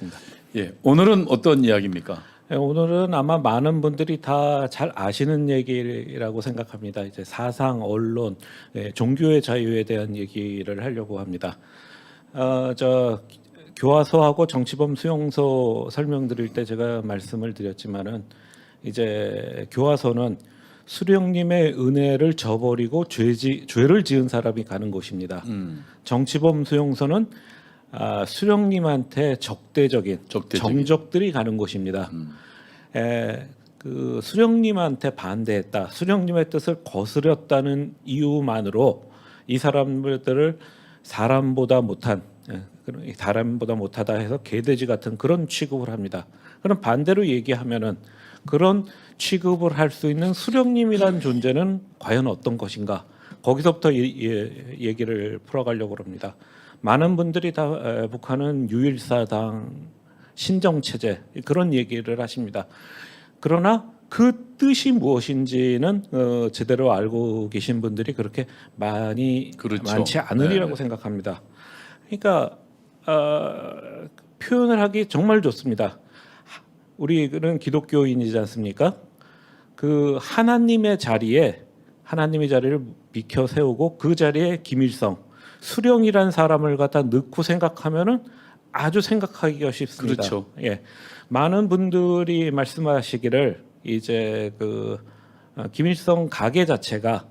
하겠습니다. 예, 오늘은 어떤 이야기입니까? 오늘은 아마 많은 분들이 다 잘 아시는 얘기라고 생각합니다. 이제 사상, 언론, 종교의 자유에 대한 얘기를 하려고 합니다. 저 교화소하고 정치범 수용소 설명드릴 때 제가 말씀을 드렸지만은 이제 교화소는 수령님의 은혜를 저버리고 죄를 지은 사람이 가는 곳입니다. 정치범 수용소는 수령님한테 적대적인 정적들이 가는 곳입니다. 그 수령님한테 반대했다, 수령님의 뜻을 거스렸다는 이유만으로 이 사람들을 사람보다 못하다 해서 개돼지 같은 그런 취급을 합니다. 그럼 반대로 얘기하면은 그런 취급을 할 수 있는 수령님이란 존재는 과연 어떤 것인가? 거기서부터 얘기를 풀어가려고 합니다. 많은 분들이 다 북한은 유일사당, 신정체제 그런 얘기를 하십니다. 그러나 그 뜻이 무엇인지는 제대로 알고 계신 분들이 그렇게 많지 않으리라고 생각합니다. 그러니까 표현을 하기 정말 좋습니다. 우리는 기독교인이지 않습니까? 그 하나님의 자리를 비켜 세우고 그 자리에 김일성, 수령이란 사람을 갖다 넣고 생각하면은 아주 생각하기가 쉽습니다. 그렇죠. 예, 많은 분들이 말씀하시기를 이제 그 김일성 가게 자체가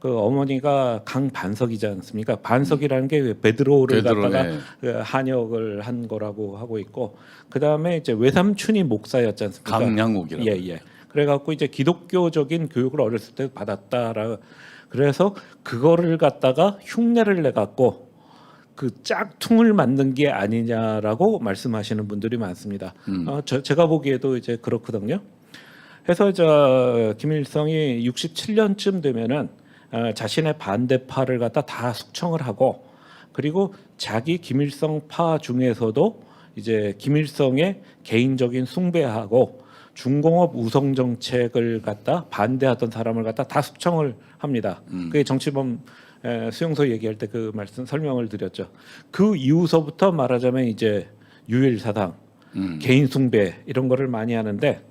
그 어머니가 강반석이지 않습니까? 반석이라는 게 베드로를 갖다가 그 한역을 한 거라고 하고 있고, 그 다음에 이제 외삼촌이 목사였지 않습니까? 강량옥이라고. 예. 그래갖고 이제 기독교적인 교육을 어렸을 때 받았다라. 그래서 그거를 갖다가 흉내를 내 갖고 그 짝퉁을 만든 게 아니냐라고 말씀하시는 분들이 많습니다. 제가 보기에도 이제 그렇거든요. 그래서 김일성이 67년쯤 되면은 자신의 반대파를 갖다 다 숙청을 하고, 그리고 자기 김일성파 중에서도 이제 김일성의 개인적인 숭배하고 중공업 우성 정책을 갖다 반대하던 사람을 갖다 다 숙청을 합니다. 그게 정치범 수용소 얘기할 때 그 말씀 설명을 드렸죠. 그 이후서부터 말하자면 이제 유일사당, 개인 숭배 이런 거를 많이 하는데,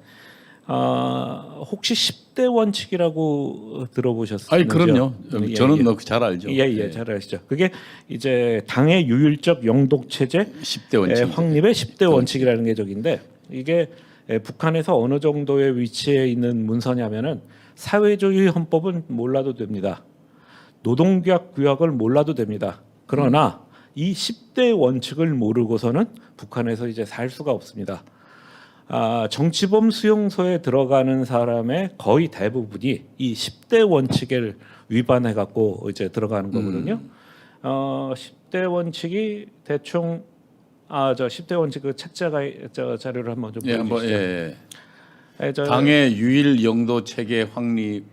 혹시 10대 원칙이라고 들어보셨나요? 아니 그럼요. 저는 잘 알죠. 예, 잘 아시죠. 그게 이제 당의 유일적 영독 체제 10대 원칙, 확립의 10대 원칙이라는 게 적인데, 이게 북한에서 어느 정도의 위치에 있는 문서냐면은 사회주의 헌법은 몰라도 됩니다. 노동계약 구약을 몰라도 됩니다. 그러나 이 10대 원칙을 모르고서는 북한에서 이제 살 수가 없습니다. 정치범 수용소에 들어가는 사람의 거의 대부분이 이 10대 원칙을 위반해 갖고 이제 들어가는 거거든요. 10대 원칙이 대충 10대 원칙 그 책자가 자료를 한번 좀 보여주시죠. 당의 유일 영도 체계 확립의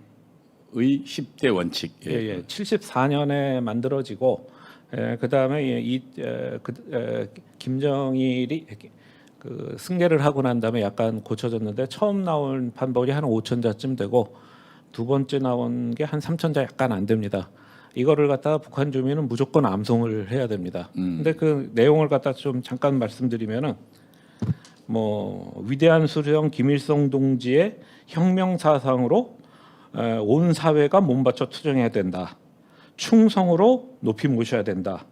10대 원칙. 74년에 만들어지고, 그 다음에 김정일이 그 승계를 하고 난 다음에 약간 고쳐졌는데, 처음 나온 판본이 한 5,000자쯤 되고 두 번째 나온 게 한 3,000자 약간 안 됩니다. 이거를 갖다가 북한 주민은 무조건 암송을 해야 됩니다. 근데 그 내용을 갖다 좀 잠깐 말씀드리면은, 위대한 수령 김일성 동지의 혁명 사상으로 온 사회가 몸바쳐 투쟁해야 된다. 충성으로 높이 모셔야 된다.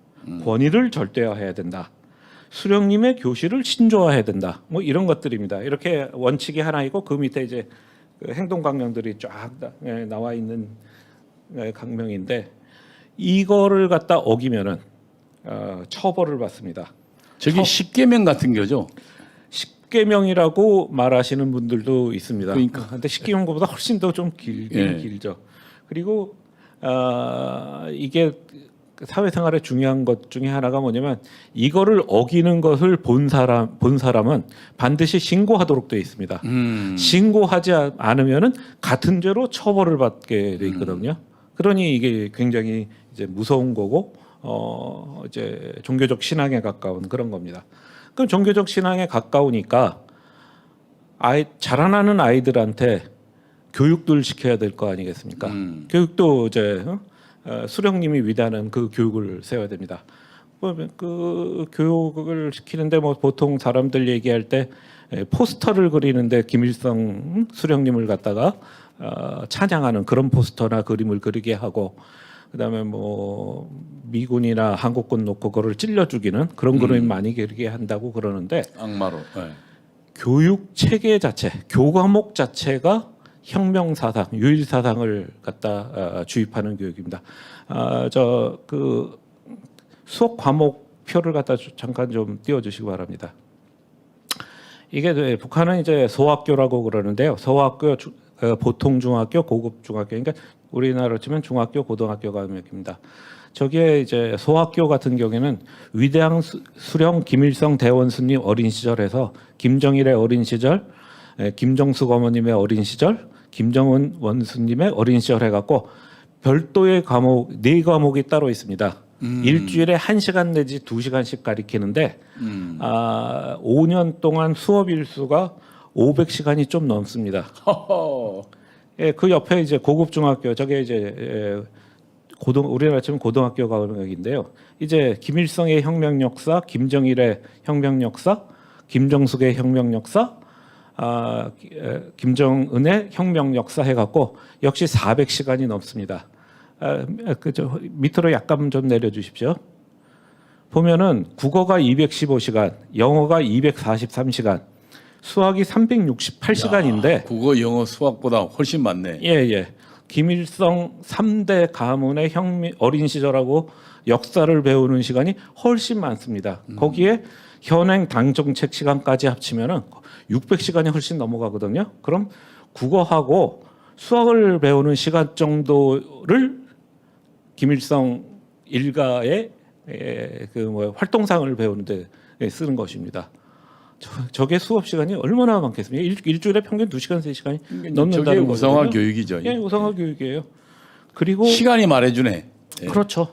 권위를 절대화해야 된다. 수령님의 교실을 신조화해야 된다. 이런 것들입니다. 이렇게 원칙이 하나 있고, 그 밑에 이제 그 행동 강령들이 쫙 나와 있는 강령인데, 이거를 갖다 어기면은 처벌을 받습니다. 저기 십계명 같은 거죠. 십계명이라고 말하시는 분들도 있습니다. 그러니까. 근데 십계명보다 훨씬 더 좀 길죠. 그리고 이게 사회생활에 중요한 것 중에 하나가 뭐냐면, 이거를 어기는 것을 본 사람은 반드시 신고하도록 되어 있습니다. 신고하지 않으면은 같은 죄로 처벌을 받게 돼 있거든요. 그러니 이게 굉장히 이제 무서운 거고, 이제 종교적 신앙에 가까운 그런 겁니다. 그럼 종교적 신앙에 가까우니까 자라나는 아이들한테 교육들 시켜야 될 거 아니겠습니까? 교육도 이제 수령님이 위대한 그 교육을 세워야 됩니다. 그 교육을 시키는데 뭐 보통 사람들 얘기할 때 포스터를 그리는데 김일성 수령님을 갖다가 찬양하는 그런 포스터나 그림을 그리게 하고 그다음에 뭐 미군이나 한국군 놓고 그거를 찔러 죽이는 그런 그림 많이 그리게 한다고 그러는데 악마로. 네. 교육 체계 자체, 교과목 자체가 혁명 사상, 유일 사상을 갖다 주입하는 교육입니다. 저 그 수업 과목 표를 갖다 잠깐 좀 띄워주시기 바랍니다. 이게 북한은 이제 소학교라고 그러는데요. 소학교, 보통 중학교, 고급 중학교, 그러니까 우리나라로 치면 중학교, 고등학교 과목입니다. 저기에 이제 소학교 같은 경우에는 위대한 수령 김일성 대원수님 어린 시절에서 김정일의 어린 시절, 김정숙 어머님의 어린 시절, 김정은 원수님의 어린 시절 해갖고 별도의 과목 4과목이 따로 있습니다. 일주일에 1시간 내지 2시간씩 가리키는데 5년 동안 수업 일수가 500시간이 좀 넘습니다. 예, 그 옆에 이제 고급 중학교 저게 이제 우리나라 치면 고등학교 과목인데요. 이제 김일성의 혁명 역사, 김정일의 혁명 역사, 김정숙의 혁명 역사, 김정은의 혁명 역사 해갖고 역시 400시간이 넘습니다. 그저 밑으로 약간 좀 내려주십시오. 보면은 국어가 215시간, 영어가 243시간, 수학이 368시간인데 국어, 영어, 수학보다 훨씬 많네. 예. 김일성 3대 가문의 어린 시절하고 역사를 배우는 시간이 훨씬 많습니다. 거기에 현행 당 정책 시간까지 합치면은 600시간이 훨씬 넘어가거든요. 그럼 국어하고 수학을 배우는 시간 정도를 김일성 일가의 활동상을 배우는데 쓰는 것입니다. 저게 수업 시간이 얼마나 많겠습니까? 일주일에 평균 2시간, 3시간이 넘는다는 저게 거죠. 우상화 교육이죠. 예, 우상화 교육이에요. 그리고 시간이 말해주네. 예. 그렇죠.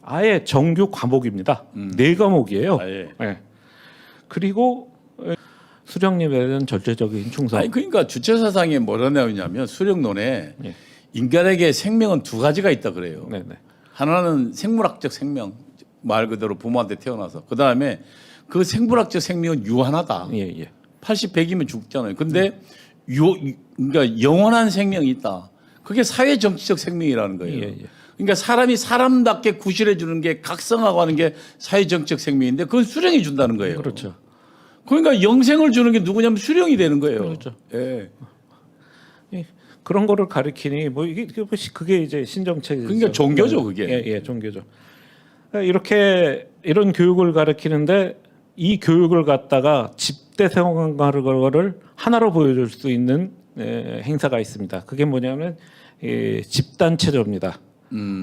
아예 정규 과목입니다. 4과목이에요. 예. 예. 그리고 수령님에 대한 절대적인 충성. 아니 그러니까 주체 사상에 뭐라 나오냐면 수령론에 예. 인간에게 생명은 2가지가 있다 그래요. 네네. 하나는 생물학적 생명, 말 그대로 부모한테 태어나서. 그 다음에 그 생물학적 생명은 유한하다. 예. 80, 100이면 죽잖아요. 근데 그러니까 영원한 생명이 있다. 그게 사회 정치적 생명이라는 거예요. 예. 그러니까 사람이 사람답게 구실해 주는 게 각성하고 하는 게 사회 정치적 생명인데 그건 수령이 준다는 거예요. 그렇죠. 그러니까 영생을 주는 게 누구냐면 수령이 되는 거예요. 그렇죠. 예. 그런 거를 가리키니 뭐 그게 이제 신정책. 그러니까 종교죠, 그게. 예, 종교죠. 이렇게 이런 교육을 가리키는데 이 교육을 갖다가 집대 생활을 하나로 보여줄 수 있는 행사가 있습니다. 그게 뭐냐면 집단 체조입니다.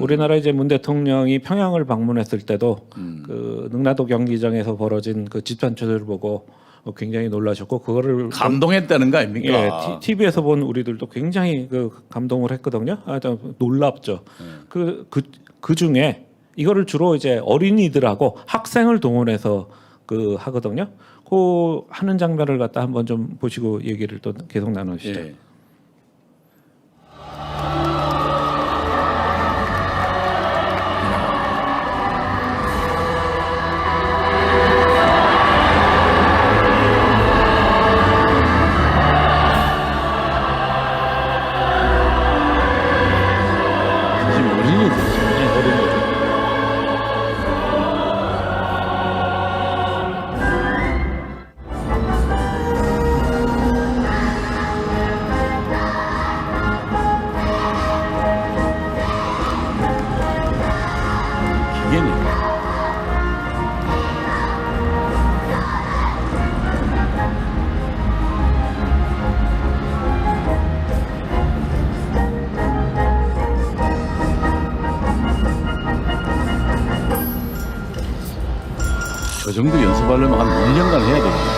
우리나라 이제 문 대통령이 평양을 방문했을 때도 그 능라도 경기장에서 벌어진 그 집단 체조를 보고 굉장히 놀라셨고 그거를 감동했다는 거 아닙니까? 예, TV에서 본 우리들도 굉장히 그 감동을 했거든요. 놀랍죠. 그 중에 이거를 주로 이제 어린이들하고 학생을 동원해서 그 하거든요. 그 하는 장면을 갖다 한번 좀 보시고 얘기를 또 계속 나누시죠. 예. 저 정도 연습하려면 한 1년간 해야 됩니다.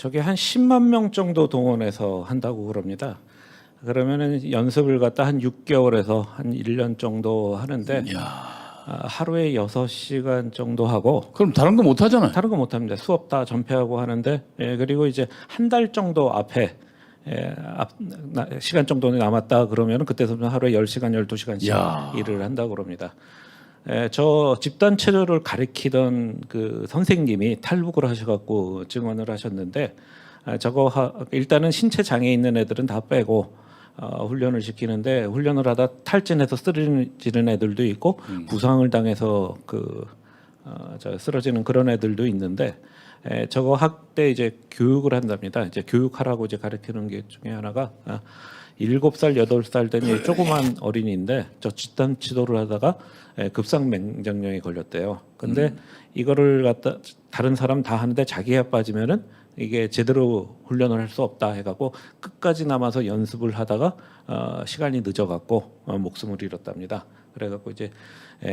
저게 한 10만 명 정도 동원해서 한다고 그럽니다. 그러면은 연습을 갖다 한 6개월에서 한 1년 정도 하는데 하루에 6시간 정도 하고 그럼 다른 거 못 하잖아요. 다른 거 못 합니다. 수업 다 전폐하고 하는데 그리고 이제 한 달 정도 앞에 시간 정도 남았다 그러면은 그때부터 하루에 10시간, 12시간씩 야. 일을 한다고 그럽니다. 저 집단 체조를 가르치던 그 선생님이 탈북을 하셔갖고 증언을 하셨는데 일단은 신체 장애 있는 애들은 다 빼고 훈련을 시키는데 훈련을 하다 탈진해서 쓰러지는 애들도 있고 부상을 당해서 쓰러지는 그런 애들도 있는데 저거 학대 이제 교육을 한답니다. 이제 교육하라고 이제 가르치는 게 중에 하나가 7살, 8살 된 이 조그만 어린이인데 저 집단 지도를 하다가 급성 맹장염에 걸렸대요. 근데 이거를 갖다 다른 사람 다 하는데 자기가 빠지면은 이게 제대로 훈련을 할 수 없다 해갖고 끝까지 남아서 연습을 하다가 시간이 늦어갖고 목숨을 잃었답니다. 그래갖고 이제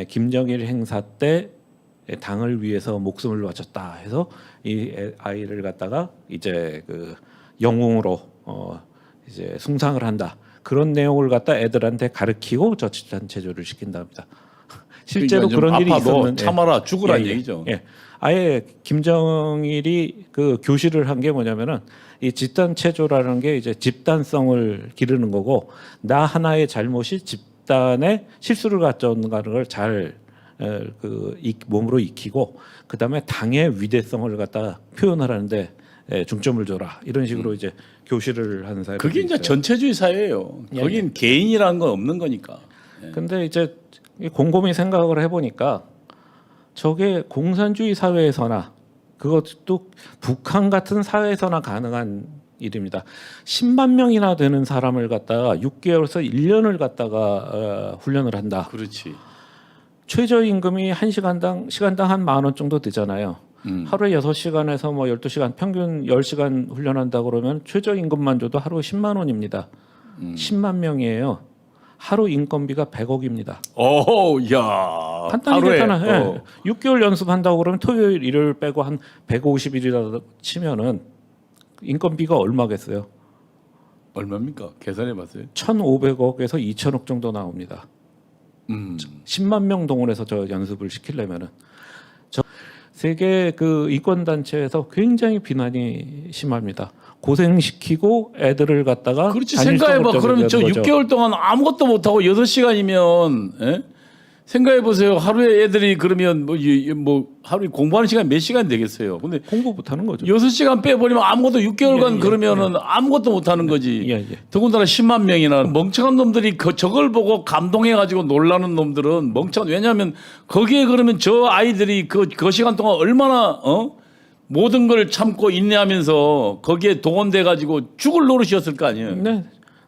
김정일 행사 때 당을 위해서 목숨을 바쳤다 해서 이 아이를 갖다가 이제 그 영웅으로 이제 숭상을 한다. 그런 내용을 갖다 애들한테 가르치고 저 집단 체조를 시킨답니다. 실제로 그러니까 그런 일이 아파도 있었는데 참아라 죽으란 예. 얘기죠. 예. 아예 김정일이 그 교실을 한 게 뭐냐면은 이 집단 체조라는 게 이제 집단성을 기르는 거고 나 하나의 잘못이 집단의 실수를 가져온다는 걸 잘 몸으로 익히고 그다음에 당의 위대성을 갖다 표현하라는데 중점을 줘라 이런 식으로 이제 교실을 하는 사회. 그게 이제 전체주의 사회예요. 예, 거긴 개인이라는 건 없는 거니까. 근데 이제 곰곰이 생각을 해보니까 저게 공산주의 사회에서나 그것도 북한 같은 사회에서나 가능한 일입니다. 10만 명이나 되는 사람을 갖다가 6개월에서 1년을 갖다가 훈련을 한다. 그렇지. 최저임금이 시간당 한 10,000원 정도 되잖아요. 하루에 6시간에서 뭐 12시간 평균 10시간 훈련한다 그러면 최저임금만 줘도 하루 10만 원입니다. 10만 명이에요. 하루 인건비가 100억입니다. 오, 야. 간단히 계산해. 6개월 연습한다고 그러면 토요일, 일요일 빼고 한 150일이라도 치면은 인건비가 얼마겠어요? 얼마입니까? 계산해 봤어요? 1,500억에서 2,000억 정도 나옵니다. 10만 명 동원해서 저 연습을 시키려면은 세계 그 인권 단체에서 굉장히 비난이 심합니다. 고생시키고 애들을 갖다가 그렇지. 생각해봐. 그러면 저 6개월 동안 아무것도 못하고 6시간이면 예? 생각해보세요. 하루에 애들이 그러면 뭐 하루에 공부하는 시간 몇 시간 되겠어요. 근데 공부 못하는 거죠. 6시간 빼버리면 아무것도 6개월간 그러면은 아무것도 못하는 거지. 더군다나 10만 명이나 멍청한 놈들이 저걸 보고 감동해가지고 놀라는 놈들은 멍청한. 왜냐하면 거기에 그러면 저 아이들이 그 시간 동안 얼마나 모든 걸 참고 인내하면서 거기에 동원돼가지고 죽을 노릇이었을 거 아니에요. 네,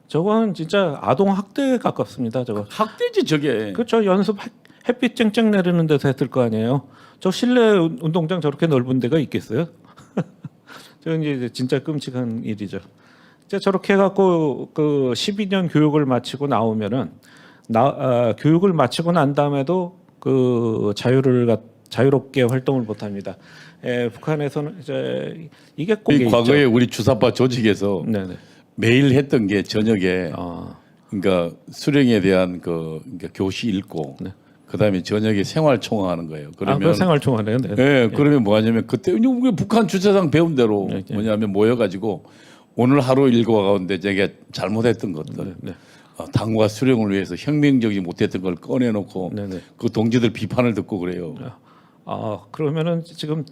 저건 진짜 아동 학대에 가깝습니다. 저거. 학대지 저게. 그렇죠. 연습 햇빛 쨍쨍 내리는 데서 했을 거 아니에요. 저 실내 운동장 저렇게 넓은 데가 있겠어요? 저건 이제 진짜 끔찍한 일이죠. 이제 저렇게 해갖고 그 12년 교육을 마치고 나오면은 교육을 마치고 난 다음에도 그 자유롭게 활동을 못합니다. 북한에서는 이제 이게 꼭 과거에 우리 주사파 조직에서 네네. 매일 했던 게 저녁에 그러니까 수령에 대한 그러니까 교시 읽고 네. 그다음에 저녁에 생활 총화하는 거예요. 그러면 생활 총화네요. 네. 네, 그러면 뭐 하냐면 그때 우리 북한 주차장 배운 대로 네. 뭐냐면 모여가지고 오늘 하루 일과 가운데 제가 잘못했던 것들 네. 당과 수령을 위해서 혁명적이지 못했던 걸 꺼내놓고 네. 그 동지들 비판을 듣고 그래요. 그러면은 지금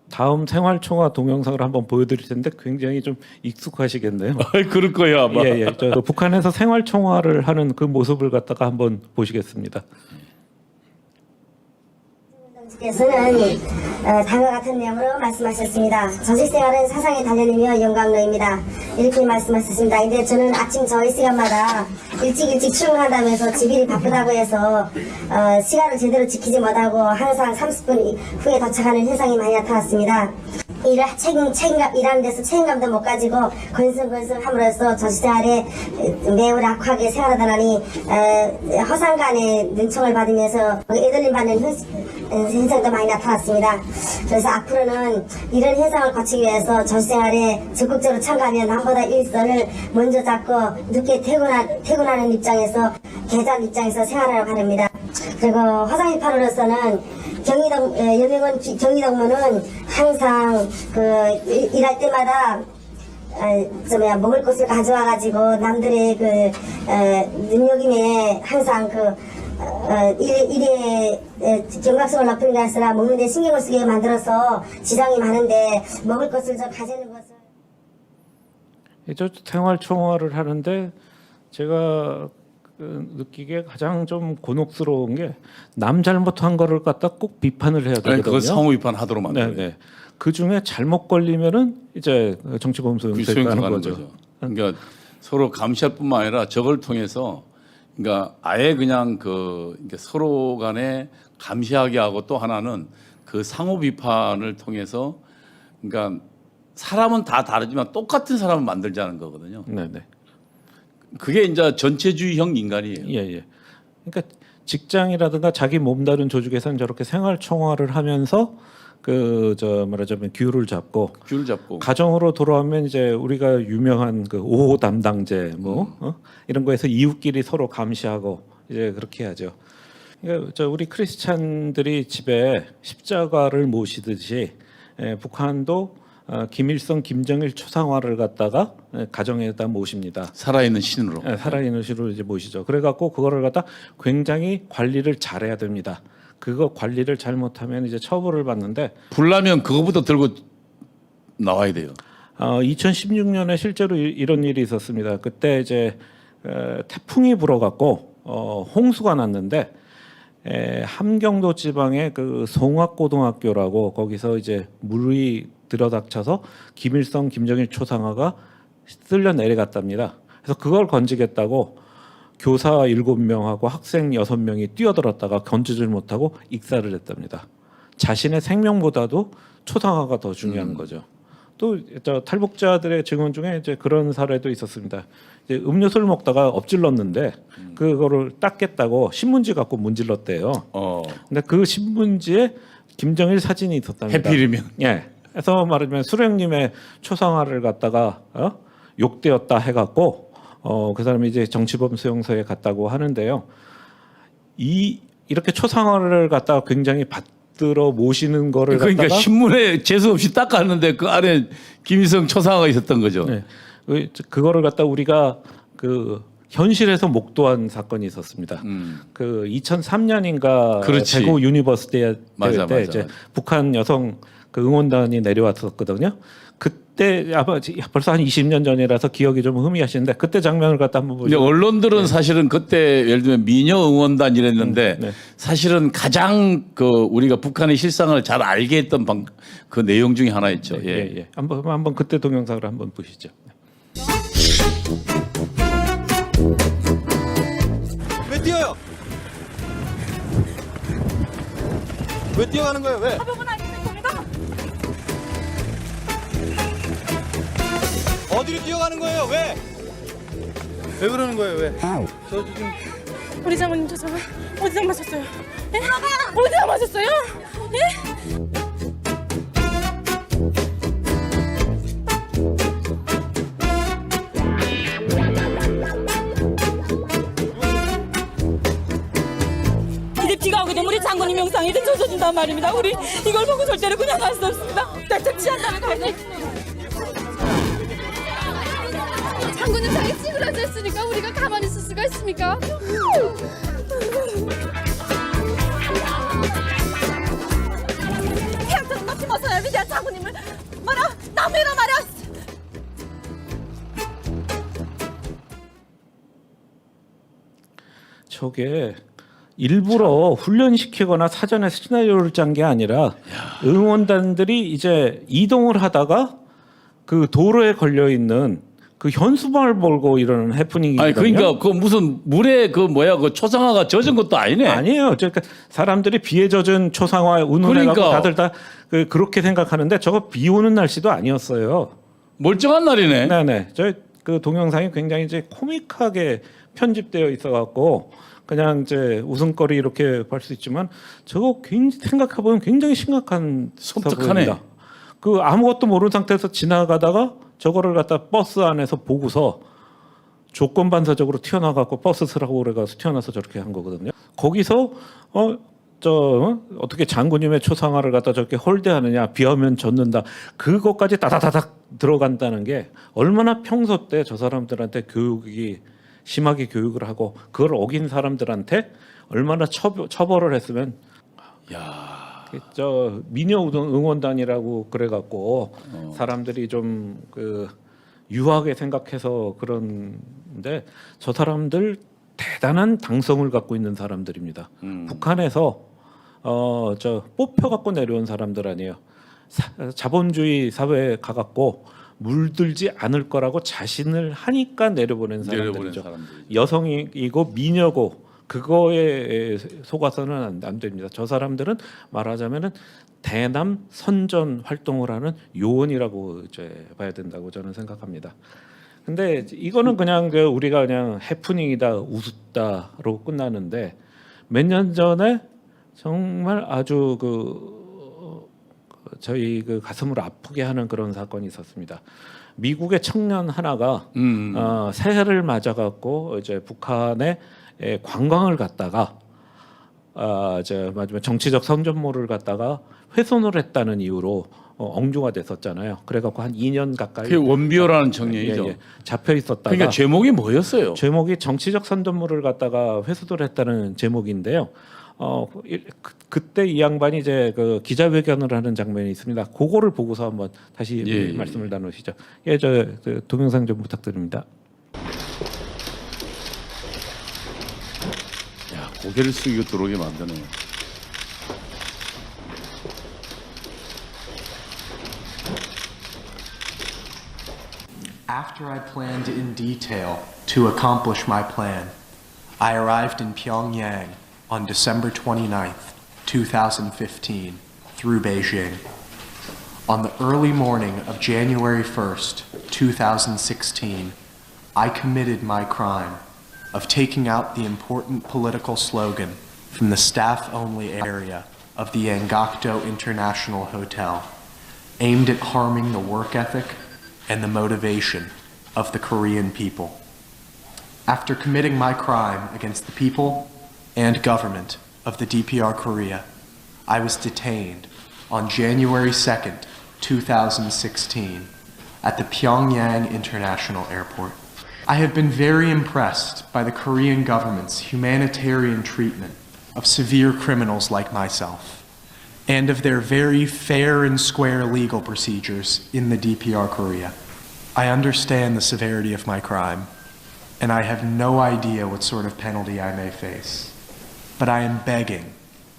다음 생활총화 동영상을 한번 보여드릴 텐데 굉장히 좀 익숙하시겠네요. 그럴 거야 아마. 예. 저 북한에서 생활총화를 하는 그 모습을 갖다가 한번 보시겠습니다. 께서는 다음과 같은 내용으로 말씀하셨습니다. 정식생활은 사상에 단련이며 영광로입니다. 이렇게 말씀하셨습니다. 근데 저는 아침 저희 시간마다 일찍 출근한다면서 집일이 바쁘다고 해서 시간을 제대로 지키지 못하고 항상 30분 후에 도착하는 현상이 많이 나타났습니다. 일하는 데서 책임감도 못 가지고 건승건승함으로써 저시생활에 매우 낙하게 생활하다 나니 허상간의 능청을 받으면서 애들림 받는 현상도 많이 나타났습니다. 그래서 앞으로는 이런 현상을 거치기 위해서 전시생활에 적극적으로 참가하며 남보다 일선을 먼저 잡고 늦게 퇴근하는 입장에서 계단 입장에서 생활하러 가렵니다. 그리고 화상일파로서는 여명은 경기동무는 항상 일할 때마다 먹을 것을 가져와 가지고 남들의 능력임에 항상 일의 경각성을 높이는 게 아니라 먹는 데 신경을 쓰게 만들어서 지장이 많은데 먹을 것을 가지는 것을 저 생활 총화를 하는데 제가 느끼기에 가장 좀 곤혹스러운 게 남 잘못한 거를 갖다 꼭 비판을 해야 되거든요. 그거 상호 비판 하도록 만들어요. 네. 그 중에 잘못 걸리면은 이제 정치범수용 가는 거죠. 그러니까 서로 감시할 뿐만 아니라 저걸 통해서 그러니까 아예 그냥 이렇게 서로 간에 감시하게 하고 또 하나는 그 상호 비판을 통해서 그러니까 사람은 다 다르지만 똑같은 사람을 만들자는 거거든요. 네네. 그게 이제 전체주의형 인간이에요. 예. 그러니까 직장이라든가 자기 몸다른 조직에서는 저렇게 생활 총화를 하면서 말하자면 균을 잡고 가정으로 돌아오면 이제 우리가 유명한 5호 담당제 이런 거에서 이웃끼리 서로 감시하고 이제 그렇게 하죠. 그러니까 우리 크리스찬들이 집에 십자가를 모시듯이 북한도 김일성, 김정일 초상화를 갖다가 가정에다 모십니다. 살아있는 신으로. 네, 살아있는 신으로 이제 모시죠. 그래갖고 그거를 갖다 굉장히 관리를 잘해야 됩니다. 그거 관리를 잘못하면 이제 처벌을 받는데 불나면 그거부터 들고 나와야 돼요. 2016년에 실제로 이런 일이 있었습니다. 그때 이제 태풍이 불어갖고 홍수가 났는데 함경도 지방의 송악고등학교라고 거기서 이제 물이 들어닥쳐서 김일성, 김정일 초상화가 쓸려 내려갔답니다. 그래서 그걸 건지겠다고 교사 7명하고 학생 6명이 뛰어들었다가 건지질 못하고 익사를 했답니다. 자신의 생명보다도 초상화가 더 중요한 거죠. 또 탈북자들의 증언 중에 이제 그런 사례도 있었습니다. 이제 음료수를 먹다가 엎질렀는데 그거를 닦겠다고 신문지 갖고 문질렀대요. 근데 그 신문지에 김정일 사진이 있었답니다. 해필이면. 예. 그래서 말하자면 수령님의 초상화를 갖다가 욕되었다 해갖고 그 사람이 이제 정치범 수용소에 갔다고 하는데요. 이렇게 초상화를 갖다가 굉장히 받들어 모시는 거를 그러니까 갖다가 신문에 재수 없이 닦았는데 그 안에 김일성 초상화가 있었던 거죠. 네. 그거를 갖다 우리가 현실에서 목도한 사건이 있었습니다. 2003년인가 대구 유니버시티 때 이제 북한 여성 응원단이 내려왔었거든요. 그때 아마 벌써 한 20년 전이라서 기억이 좀 희미하시는데 그때 장면을 갖다 한번 보시죠. 언론들은 사실은 그때 예를 들면 미녀 응원단 이랬는데 사실은 가장 우리가 북한의 실상을 잘 알게 했던 그 내용 중에 하나였죠. 예. 한번 그때 동영상을 한번 보시죠. 왜 뛰어요? 왜 뛰어가는 거예요? 왜? 어디로 뛰어가는 거예요? 왜? 왜 그러는 거예요? 왜? 저 지금 우리 장모님 저 정말 어디서 마셨어요? 예? 어디서 마셨어요? 예? 이제 비가 오게 되면 우리 장모님 영상이 이제 젖어진단 말입니다. 우리 이걸 보고 절대로 그냥 갈 수 없습니다. 살짝 취한다는 거지. 장군님 자기 찌그러져 있으니까 우리가 가만히 있을 수가 있습니까? 태양처럼 높이 벗어야 위대한 장군님을 남해라 말이야. 저게 일부러 훈련시키거나 사전에 시나리오를 짠 게 아니라 응원단들이 이제 이동을 하다가 그 도로에 걸려 있는 그 현수막을 몰고 이러는 해프닝이거든요. 아니 그러니까 그 무슨 물에 그 초상화가 젖은 것도 아니네. 아니에요. 그러니까 사람들이 비에 젖은 초상화에 운운해가고 그러니까. 다들 다 그렇게 생각하는데 저거 비 오는 날씨도 아니었어요. 멀쩡한 날이네. 네네. 저 그 동영상이 굉장히 이제 코믹하게 편집되어 있어갖고 그냥 이제 웃음거리 이렇게 볼 수 있지만 저거 생각해 보면 굉장히 심각한 섬뜩하네. 사고입니다. 그 아무것도 모르는 상태에서 지나가다가 저거를 갖다 버스 안에서 보고서 조건 반사적으로 튀어나가고 버스 쓰라고 그래가서 튀어나서 저렇게 한 거거든요. 거기서 어떻게 장군님의 초상화를 갖다 저렇게 홀대하느냐, 비하면 젖는다, 그것까지 다다다닥 들어간다는 게 얼마나 평소 때 저 사람들한테 심하게 교육을 하고 그걸 어긴 사람들한테 얼마나 처벌을 했으면. 저 미녀 응원단이라고 그래갖고 사람들이 좀 그 유하게 생각해서 그런데 저 사람들 대단한 당성을 갖고 있는 사람들입니다. 북한에서 저 뽑혀 갖고 내려온 사람들 아니에요. 자본주의 사회에 가갖고 물들지 않을 거라고 자신을 하니까 내려보낸 사람들이죠. 여성이고 미녀고 그거에 속아서는 안 됩니다. 저 사람들은 말하자면은 대남 선전 활동을 하는 요원이라고 이제 봐야 된다고 저는 생각합니다. 근데 이거는 그냥 우리가 그냥 해프닝이다, 웃었다로 끝나는데 몇 년 전에 정말 아주 저희 그 가슴을 아프게 하는 그런 사건이 있었습니다. 미국의 청년 하나가 새해를 맞아갖고 이제 북한에 관광을 갔다가 이제 마지막 정치적 선전모를 갖다가 훼손을 했다는 이유로 억류가 됐었잖아요. 그래갖고 한 2년 가까이. 그게 원비어라는 청년이죠. 잡혀 있었다가. 그러니까 제목이 뭐였어요? 제목이 정치적 선전모를 갖다가 회수를 했다는 제목인데요. 그때 이 양반이 이제 그 기자회견을 하는 장면이 있습니다. 그거를 보고서 한번 다시 말씀을 나누시죠. 저 동영상 좀 부탁드립니다. 야, 고개를 숙이고 들어오게 만드네. After I planned in detail to accomplish my plan, I arrived in Pyongyang on December 29th, 2015, through Beijing. On the early morning of January 1st, 2016, I committed my crime of taking out the important political slogan from the staff-only area of the Angakdo International Hotel, aimed at harming the work ethic and the motivation of the Korean people. After committing my crime against the people and government of the DPR Korea, I was detained on January 2nd, 2016, at the Pyongyang International Airport. I have been very impressed by the Korean government's humanitarian treatment of severe criminals like myself, and of their very fair and square legal procedures in the DPR Korea. I understand the severity of my crime, and I have no idea what sort of penalty I may face. But I am begging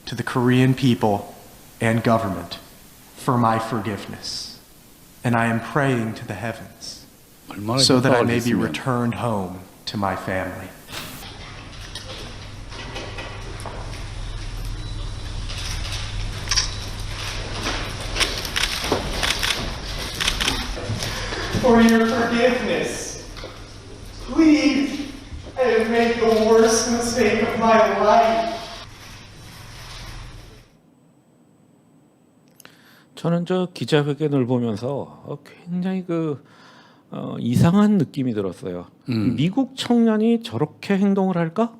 to the Korean people and government for my forgiveness, and I am praying to the heavens so that I may be returned home to my family. For your forgiveness. Please, I have made the worst mistake of my life. 저는 저 기자회견을 보면서 굉장히 이상한 느낌이 들었어요. 미국 청년이 저렇게 행동을 할까?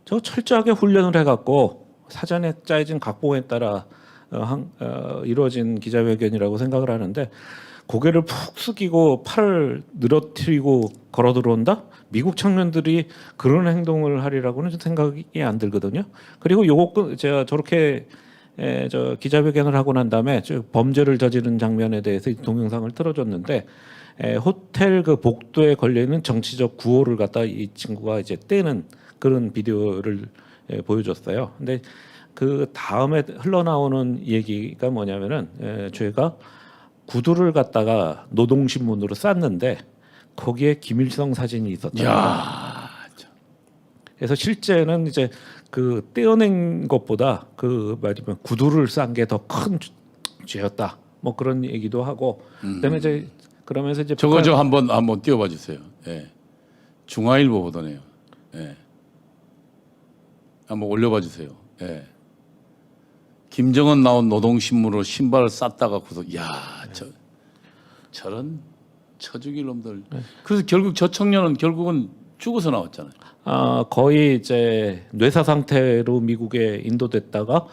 저 철저하게 훈련을 해갖고 사전에 짜여진 각본에 따라 이루어진 기자회견이라고 생각을 하는데 고개를 푹 숙이고 팔을 늘어뜨리고 걸어 들어온다? 미국 청년들이 그런 행동을 하리라고는 좀 생각이 안 들거든요. 그리고 요거 제가 저렇게 저 기자회견을 하고 난 다음에 범죄를 저지른 장면에 대해서 이 동영상을 틀어줬는데 호텔 그 복도에 걸려 있는 정치적 구호를 갖다 이 친구가 이제 떼는 그런 비디오를 보여줬어요. 근데 그 다음에 흘러나오는 얘기가 뭐냐면은 죄가 구두를 갖다가 노동신문으로 쌌는데 거기에 김일성 사진이 있었잖아요. 그래서 실제는 이제 그 떼어낸 것보다 그 말이면 구두를 싼 게 더 큰 죄였다. 뭐 그런 얘기도 하고 그다음에 이제 그러면서 이제 저거 저 한번 띄워봐 주세요. 예. 중앙일보 보도네요. 예. 한번 올려봐 주세요. 예. 김정은 나온 노동신문으로 신발을 쌌다가 구속. 야, 저런 처죽일 놈들. 그래서 결국 저 청년은 결국은 죽어서 나왔잖아요. 거의 이제 뇌사 상태로 미국에 인도됐다가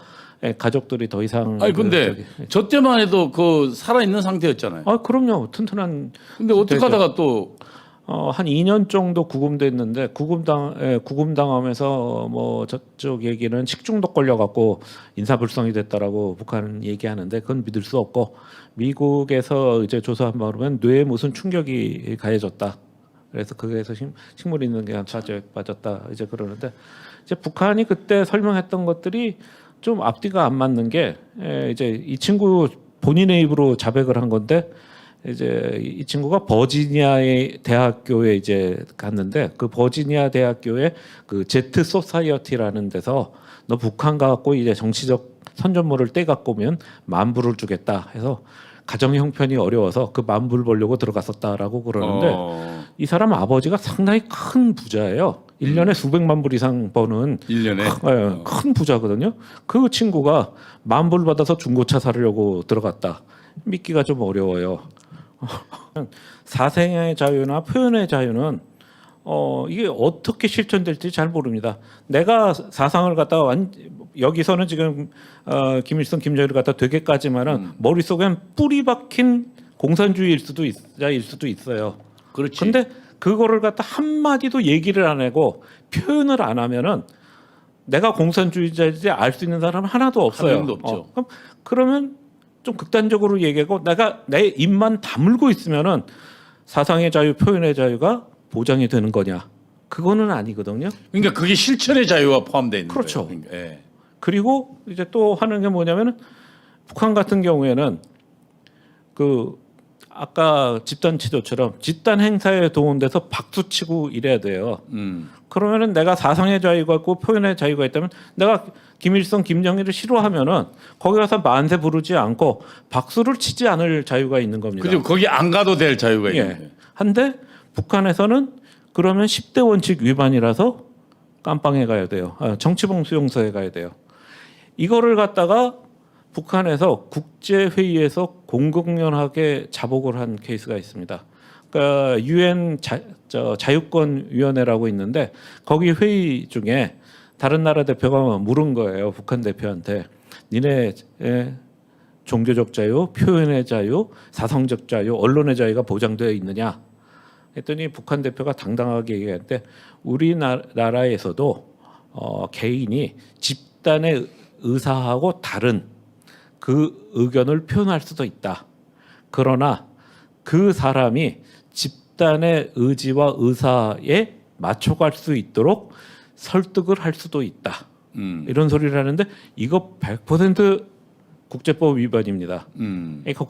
가족들이 더 이상. 아니 근데 저 때만 해도 그 살아 있는 상태였잖아요. 그럼요. 튼튼한. 근데 어떻게 되죠. 하다가 또 한 2년 정도 구금됐는데 구금당하면서 뭐 저쪽 얘기는 식중독 걸려갖고 인사불성이 됐다라고 북한 얘기하는데 그건 믿을 수 없고 미국에서 이제 조사한 바로 보면 뇌에 무슨 충격이 가해졌다. 그래서 거기에서 식물 있는 게 빠졌다 이제 그러는데 이제 북한이 그때 설명했던 것들이 좀 앞뒤가 안 맞는 게 이제 이 친구 본인의 입으로 자백을 한 건데. 이제 이 친구가 버지니아의 대학교에 이제 갔는데 그 버지니아 대학교에 그 제트 소사이어티라는 데서 너 북한 가갖고 이제 정치적 선전물을 떼 갖고 오면 만불을 주겠다 해서 가정 형편이 어려워서 그 만불 벌려고 들어갔었다라고 그러는데 이 사람 아버지가 상당히 큰 부자예요. 1년에 수백만 불 이상 버는 1년에 큰 부자거든요. 그 친구가 만불 받아서 중고차 사려고 들어갔다. 믿기가 좀 어려워요. 사생의 자유나 표현의 자유는 이게 어떻게 실천될지 잘 모릅니다. 내가 사상을 갖다가 여기서는 지금 김일성, 김정일을 갖다 되게까지만은 머릿속엔 뿌리 박힌 공산주의일 수도 있어요. 그렇지. 근데 그거를 갖다 한 마디도 얘기를 안 하고 표현을 안 하면은 내가 공산주의자인지 알 수 있는 사람은 하나도 없어요. 한 명도 없죠. 그러면 좀 극단적으로 얘기하고 내가 내 입만 다물고 있으면은 사상의 자유, 표현의 자유가 보장이 되는 거냐? 그거는 아니거든요. 그러니까 그게 실천의 자유와 포함되어 있는 그렇죠. 거예요. 그러니까, 예. 그리고 이제 또 하는 게 뭐냐면은 북한 같은 경우에는 그 아까 집단 지도처럼 집단 행사에 동원돼서 박수 치고 이래야 돼요. 그러면은 내가 사상의 자유가 있고 표현의 자유가 있다면 내가 김일성, 김정일을 싫어하면은 거기 가서 만세 부르지 않고 박수를 치지 않을 자유가 있는 겁니다. 그죠. 거기 안 가도 될 자유가 있는 거예요. 한데 북한에서는 그러면 10대 원칙 위반이라서 깜빵에 가야 돼요. 정치범 수용소에 가야 돼요. 이거를 갖다가 북한에서 국제회의에서 공공연하게 자복을 한 케이스가 있습니다. 그러니까 유엔 자유권위원회라고 있는데 거기 회의 중에 다른 나라 대표가 물은 거예요. 북한 대표한테 니네 종교적 자유, 표현의 자유, 사상적 자유, 언론의 자유가 보장되어 있느냐 했더니 북한 대표가 당당하게 얘기했는데 우리나라에서도 개인이 집단의 의사하고 다른 그 의견을 표현할 수도 있다. 그러나 그 사람이 집단의 의지와 의사에 맞춰갈 수 있도록 설득을 할 수도 있다. 이런 소리를 하는데 이거 100% 국제법 위반입니다. 그러니까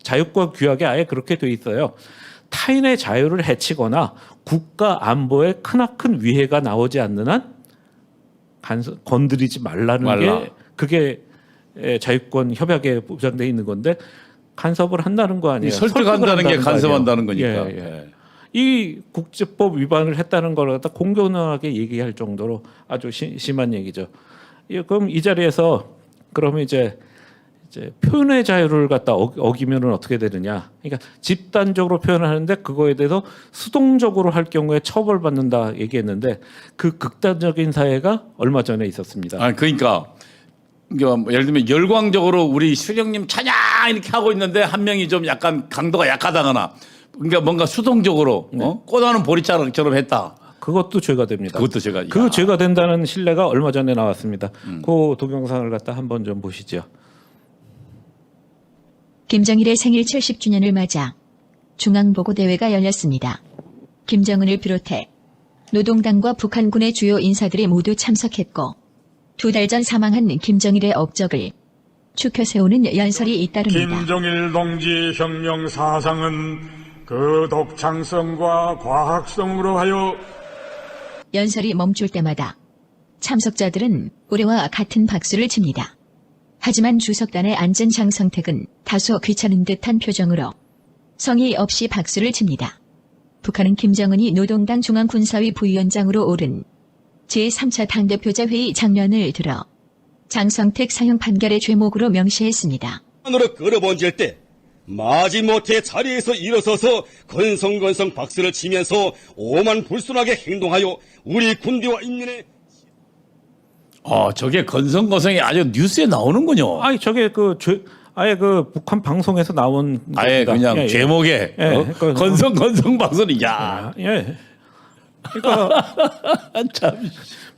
자유과 규약에 아예 그렇게 돼 있어요. 타인의 자유를 해치거나 국가 안보에 크나큰 위해가 나오지 않는 한 건드리지 말라는 게 그게 자유권 협약에 보장돼 있는 건데 간섭을 한다는 거 아니에요. 설득한다는 게 간섭한다는 거니까. 이 국제법 위반을 했다는 걸 갖다 공공연하게 얘기할 정도로 아주 심한 얘기죠. 그럼 이 자리에서 그러면 이제 표현의 자유를 갖다 어기면은 어떻게 되느냐? 그러니까 집단적으로 표현하는데 그거에 대해서 수동적으로 할 경우에 처벌받는다 얘기했는데 그 극단적인 사회가 얼마 전에 있었습니다. 그러니까 예를 들면 열광적으로 우리 수령님 찬양 이렇게 하고 있는데 한 명이 좀 약간 강도가 약하다거나 그러니까 뭔가 수동적으로 꼬다는 보리자루처럼 했다. 그것도 죄가 됩니다. 그것도 죄가. 그 죄가 된다는 신뢰가 얼마 전에 나왔습니다. 그 동영상을 갖다 한번 좀 보시죠. 김정일의 생일 70주년을 맞아 중앙보고대회가 열렸습니다. 김정은을 비롯해 노동당과 북한군의 주요 인사들이 모두 참석했고 2달 전 사망한 김정일의 업적을 추켜 세우는 연설이 잇따릅니다. 김정일 동지 혁명 사상은 그 독창성과 과학성으로 하여 연설이 멈출 때마다 참석자들은 우리와 같은 박수를 칩니다. 하지만 주석단에 앉은 장성택은 다소 귀찮은 듯한 표정으로 성의 없이 박수를 칩니다. 북한은 김정은이 노동당 중앙군사위 부위원장으로 오른 제3차 당대표자 회의 장면을 들어 장성택 사형 판결의 죄목으로 명시했습니다. 으로 끌어번질 때 마지못해 자리에서 일어서서 건성건성 박수를 치면서 오만불순하게 행동하여 우리 군대와 인민의 저게 건성건성이 아주 뉴스에 나오는군요. 아니 저게 아예 북한 방송에서 나온 아예 겁니다. 그냥 예, 제목에 예. 건성건성 박수는 야. 예. 그러니까 참.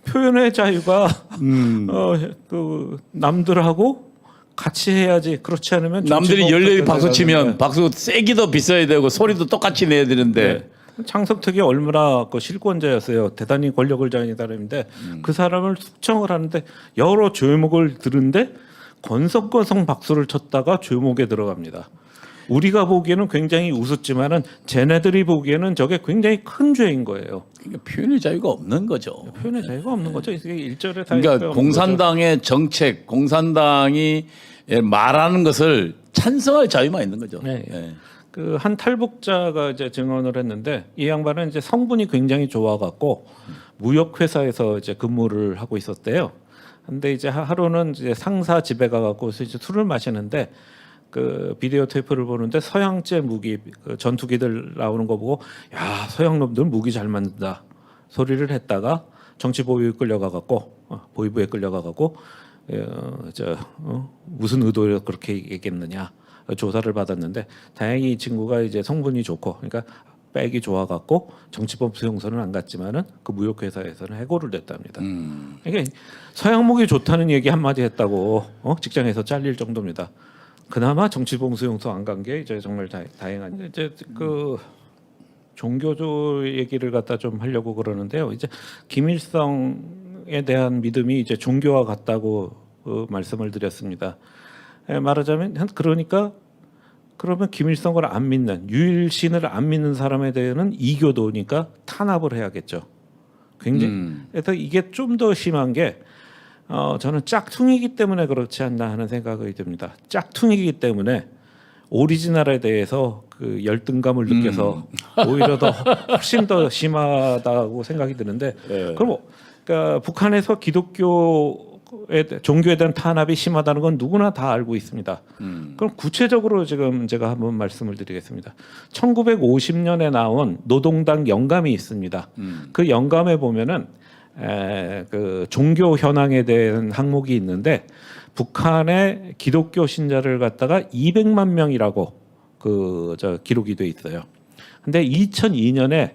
표현의 자유가 남들하고 같이 해야지. 그렇지 않으면 남들이 열렬히 박수 치면 네. 박수 세기도 비싸야 되고 소리도 똑같이 내야 되는데 장성택이 얼마나 실권자였어요. 대단히 권력을 자인 사람인데 그 사람을 숙청을 하는데 여러 죄목을 들은데 건성건성 박수를 쳤다가 죄목에 들어갑니다. 우리가 보기에는 굉장히 우습지만은 쟤네들이 보기에는 저게 굉장히 큰 죄인 거예요. 그러니까 표현의 자유가 없는 거죠. 표현의 자유가 없는 거죠. 이게 일절의 그러니까 공산당의 정책, 공산당이 말하는 것을 찬성할 자유만 있는 거죠. 네. 예. 그 한 탈북자가 이제 증언을 했는데 이 양반은 이제 성분이 굉장히 좋아갖고 무역 회사에서 이제 근무를 하고 있었대요. 근데 이제 하루는 이제 상사 집에 가갖고 이제 술을 마시는데 그 비디오 테이프를 보는데 서양제 무기 그 전투기들 나오는 거 보고 야 서양 놈들 무기 잘 만든다 소리를 했다가 정치 보위에 끌려가갖고 보위부에 끌려가갖고 무슨 의도로 그렇게 얘기했느냐 조사를 받았는데 다행히 이 친구가 이제 성분이 좋고 그러니까 백이 좋아갖고 정치범 수용소는 안 갔지만은 그 무역회사에서는 해고를 됐답니다. 이게 서양 무기 좋다는 얘기 한마디 했다고 직장에서 잘릴 정도입니다. 그나마 정치범 수용소 안 간 게 이제 정말 다행한. 이제 그 종교조 얘기를 갖다 좀 하려고 그러는데요. 이제 김일성에 대한 믿음이 이제 종교와 같다고 말씀을 드렸습니다. 말하자면 그러니까 그러면 김일성을 안 믿는 유일신을 안 믿는 사람에 대해서는 이교도니까 탄압을 해야겠죠. 굉장히 그래서 이게 좀 더 심한 게 저는 짝퉁이기 때문에 그렇지 않나 하는 생각이 듭니다. 짝퉁이기 때문에 오리지널에 대해서 그 열등감을 느껴서 오히려 더 훨씬 더 심하다고 생각이 드는데 그럼 그러니까 북한에서 종교에 대한 탄압이 심하다는 건 누구나 다 알고 있습니다. 그럼 구체적으로 지금 제가 한번 말씀을 드리겠습니다. 1950년에 나온 노동당 영감이 있습니다. 그 영감에 보면은 그 종교 현황에 대한 항목이 있는데 북한의 기독교 신자를 갖다가 200만 명이라고 기록이 돼 있어요. 근데 2002년에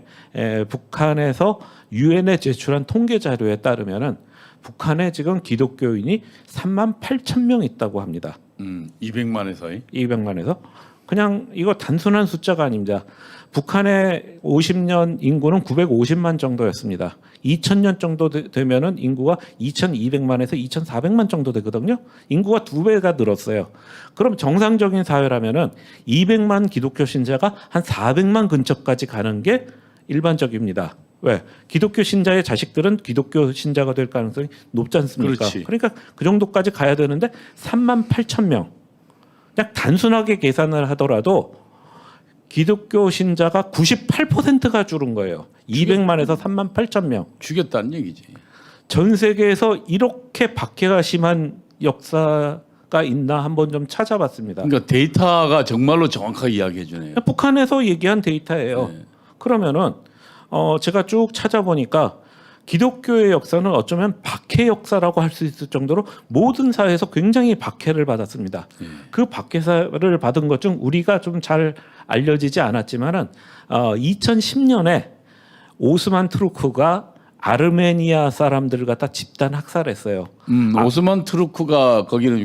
북한에서 유엔에 제출한 통계 자료에 따르면은 북한에 지금 기독교인이 3만 8천 명 있다고 합니다. 200만에서 200만에서 그냥 이거 단순한 숫자가 아닙니다. 북한의 50년 인구는 950만 정도였습니다. 2000년 정도 되면은 인구가 2200만에서 2400만 정도 되거든요. 인구가 2배가 늘었어요. 그럼 정상적인 사회라면은 200만 기독교 신자가 한 400만 근처까지 가는 게 일반적입니다. 왜? 기독교 신자의 자식들은 기독교 신자가 될 가능성이 높지 않습니까? 그렇지. 그러니까 그 정도까지 가야 되는데 3만 8천 명. 그냥 단순하게 계산을 하더라도 기독교 신자가 98%가 줄은 거예요. 200만에서 3만 8천 명. 죽였다는 얘기지. 전 세계에서 이렇게 박해가 심한 역사가 있나 한번 좀 찾아봤습니다. 그러니까 데이터가 정말로 정확하게 이야기해 주네요. 북한에서 얘기한 데이터예요. 네. 그러면은 제가 쭉 찾아보니까 기독교의 역사는 어쩌면 박해 역사라고 할 수 있을 정도로 모든 사회에서 굉장히 박해를 받았습니다. 그 박해를 받은 것 중 우리가 좀 잘 알려지지 않았지만은 2010년에 오스만 투르크가 아르메니아 사람들을 갖다 집단 학살했어요. 오스만 투르크가 거기는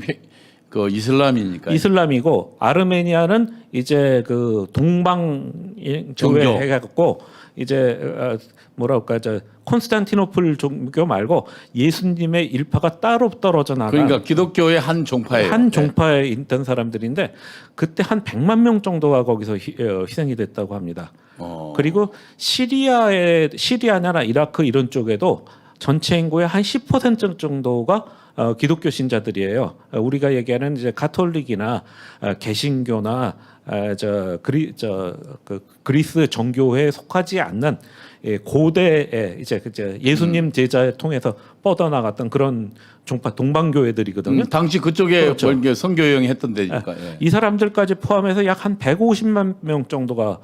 그 이슬람이니까. 이슬람이고 아르메니아는 이제 그 동방 교회 해갖고 이제 뭐랄까 콘스탄티노플 종교 말고 예수님의 일파가 따로 떨어져 나간 그러니까 기독교의 한 종파예요. 한 종파에 있던 사람들인데 그때 한 100만 명 정도가 거기서 희생이 됐다고 합니다. 그리고 시리아나 이라크 이런 쪽에도 전체 인구의 한 10% 정도가 기독교 신자들이에요. 우리가 얘기하는 이제 가톨릭이나 개신교나 그리스 정교회에 속하지 않는 고대의 이제 예수님 제자를 통해서 뻗어나갔던 그런 종파 동방교회들이거든요. 당시 그쪽에 그렇죠. 뭐 선교여행 했던 데니까. 예. 이 사람들까지 포함해서 약 한 150만 명 정도가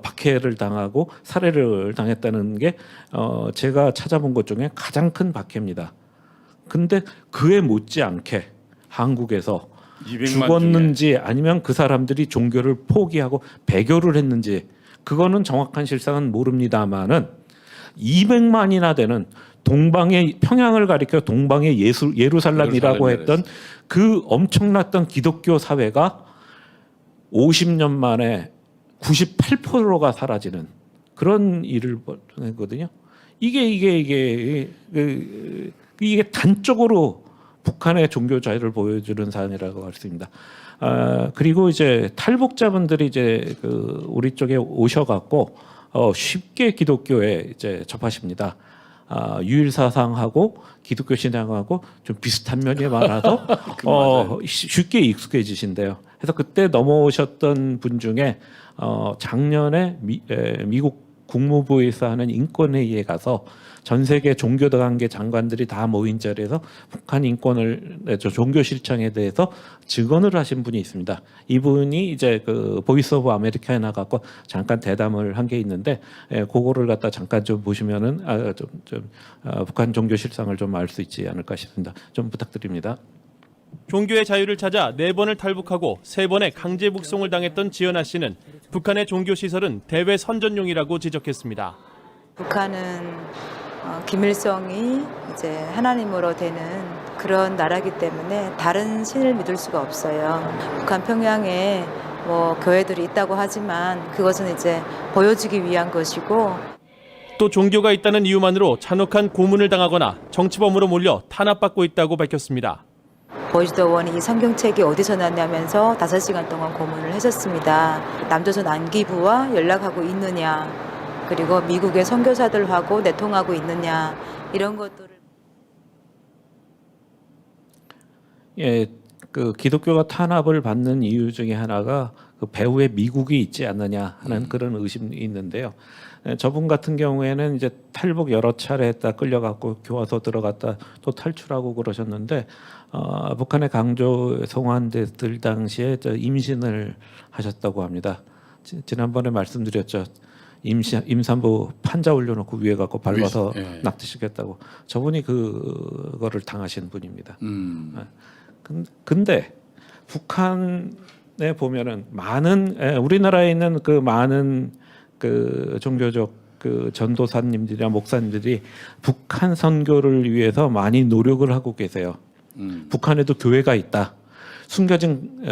박해를 당하고 살해를 당했다는 게 제가 찾아본 것 중에 가장 큰 박해입니다. 근데 그에 못지않게 한국에서 200만 죽었는지 아니면 그 사람들이 종교를 포기하고 배교를 했는지 그거는 정확한 실상은 모릅니다만은 200만이나 되는 동방의 평양을 가리켜 동방의 예루살렘이라고 했던 그 엄청났던 기독교 사회가 50년 만에 98%가 사라지는 그런 일을 벌였거든요. 이게 단적으로 북한의 종교 자유를 보여주는 사안이라고 할 수 있습니다. 그리고 이제 탈북자분들이 이제 우리 쪽에 오셔갖고 쉽게 기독교에 이제 접하십니다. 유일사상하고 기독교 신앙하고 좀 비슷한 면이 많아서 쉽게 익숙해지신대요. 그래서 그때 넘어오셨던 분 중에 작년에 미국 국무부에서 하는 인권회의에 가서 전 세계 종교단계 장관들이 다 모인 자리에서 북한 인권을 종교 실정에 대해서 증언을 하신 분이 있습니다. 이분이 이제 그 보이스 오브 아메리카에 나가고 잠깐 대담을 한 게 있는데 그거를 갖다 잠깐 좀 보시면은 북한 종교 실상을 좀 알 수 있지 않을까 싶습니다. 좀 부탁드립니다. 종교의 자유를 찾아 4번을 탈북하고 3번의 강제 북송을 당했던 지연아 씨는 북한의 종교 시설은 대외 선전용이라고 지적했습니다. 북한은 김일성이 이제 하나님으로 되는 그런 나라이기 때문에 다른 신을 믿을 수가 없어요. 북한 평양에 뭐 교회들이 있다고 하지만 그것은 이제 보여주기 위한 것이고 또 종교가 있다는 이유만으로 잔혹한 고문을 당하거나 정치범으로 몰려 탄압받고 있다고 밝혔습니다. 보이스도 원이 이 성경책이 어디서 났냐면서 5시간 동안 고문을 하셨습니다. 남조선 안기부와 연락하고 있느냐, 그리고 미국의 선교사들하고 내통하고 있느냐, 이런 것들을. 예, 그 기독교가 탄압을 받는 이유 중에 하나가 그 배후에 미국이 있지 않느냐 하는 그런 의심이 있는데요. 저분 같은 경우에는 이제 탈북 여러 차례 했다 끌려갔고 교화소 들어갔다 또 탈출하고 그러셨는데 북한의 강조 송환됐을 당시에 임신을 하셨다고 합니다. 지난번에 말씀드렸죠. 임산부 판자 올려놓고 위에 갖고 밟아서 낙태시켰다고. 저분이 그거를 당하신 분입니다. 근데 북한에 보면은 많은 우리나라에 있는 그 많은 그 종교적 그 전도사님들이나 목사님들이 북한 선교를 위해서 많이 노력을 하고 계세요. 북한에도 교회가 있다. 숨겨진